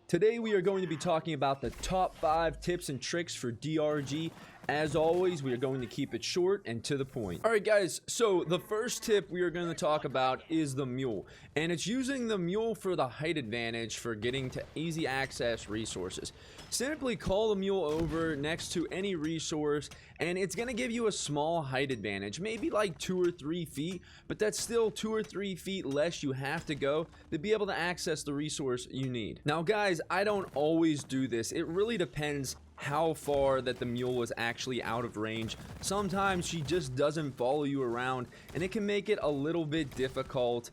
Today we are going to be talking about the top 5 tips and tricks for DRG. As always, we are going to keep it short and to the point. Alright guys, so the first tip we are going to talk about is the mule. And it's using the mule for the height advantage for getting to easy access resources. Simply call the mule over next to any resource and it's going to give you a small height advantage. Maybe like 2 or 3 feet, but that's still 2 or 3 feet less you have to go to be able to access the resource you need. Now guys, I don't always do this. It really depends how far that the mule is actually out of range. Sometimes she just doesn't follow you around and it can make it a little bit difficult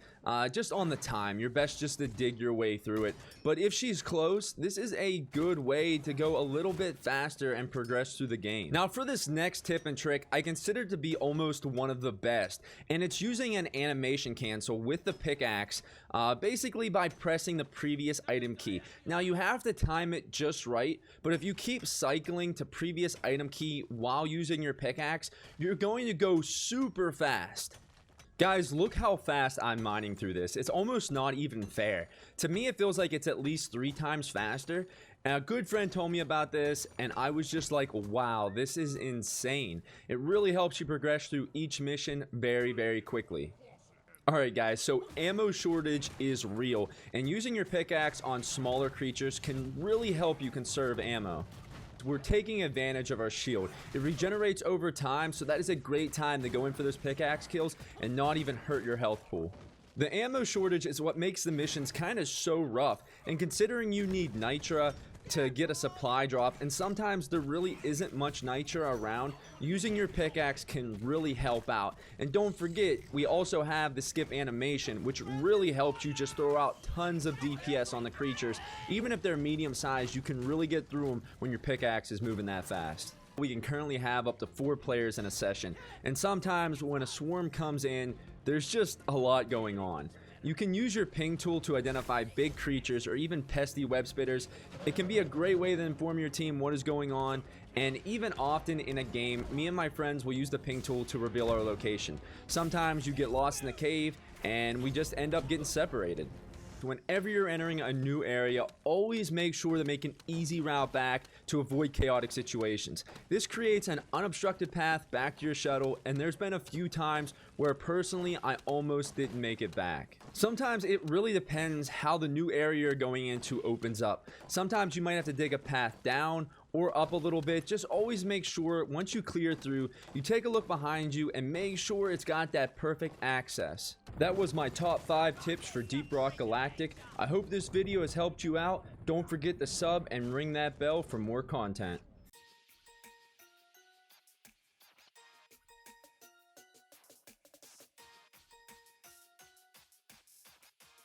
just on the time. You're best just to dig your way through it. But if she's close, this is a good way to go a little bit faster and progress through the game. Now for this next tip and trick, I consider it to be almost one of the best, and it's using an animation cancel with the pickaxe, basically by pressing the previous item key. Now you have to time it just right, but if you keep cycling to previous item key while using your pickaxe, you're going to go super fast. Guys, look how fast I'm mining through this. It's almost not even fair. To me, it feels like it's at least 3 times faster. And a good friend told me about this, and I was just like, wow, this is insane. It really helps you progress through each mission very, very quickly. Alright guys, so ammo shortage is real, and using your pickaxe on smaller creatures can really help you conserve ammo. We're taking advantage of our shield. It regenerates over time, so that is a great time to go in for those pickaxe kills and not even hurt your health pool. The ammo shortage is what makes the missions kind of so rough, and considering you need nitra to get a supply drop, and sometimes there really isn't much nitra around, using your pickaxe can really help out. And don't forget, we also have the skip animation, which really helps you just throw out tons of DPS on the creatures. Even if they're medium sized, you can really get through them when your pickaxe is moving that fast. We can currently have up to 4 players in a session, and sometimes when a swarm comes in, there's just a lot going on. You can use your ping tool to identify big creatures or even pesky web spitters. It can be a great way to inform your team what is going on, and even often in a game, me and my friends will use the ping tool to reveal our location. Sometimes you get lost in the cave and we just end up getting separated. Whenever you're entering a new area, always make sure to make an easy route back to avoid chaotic situations. This creates an unobstructed path back to your shuttle, and there's been a few times where personally I almost didn't make it back. Sometimes it really depends how the new area you're going into opens up. Sometimes you might have to dig a path down or up a little bit. Just always make sure once you clear through, you take a look behind you and make sure it's got that perfect access. That was my top 5 tips for Deep Rock Galactic. I hope this video has helped you out. Don't forget to sub and ring that bell for more content.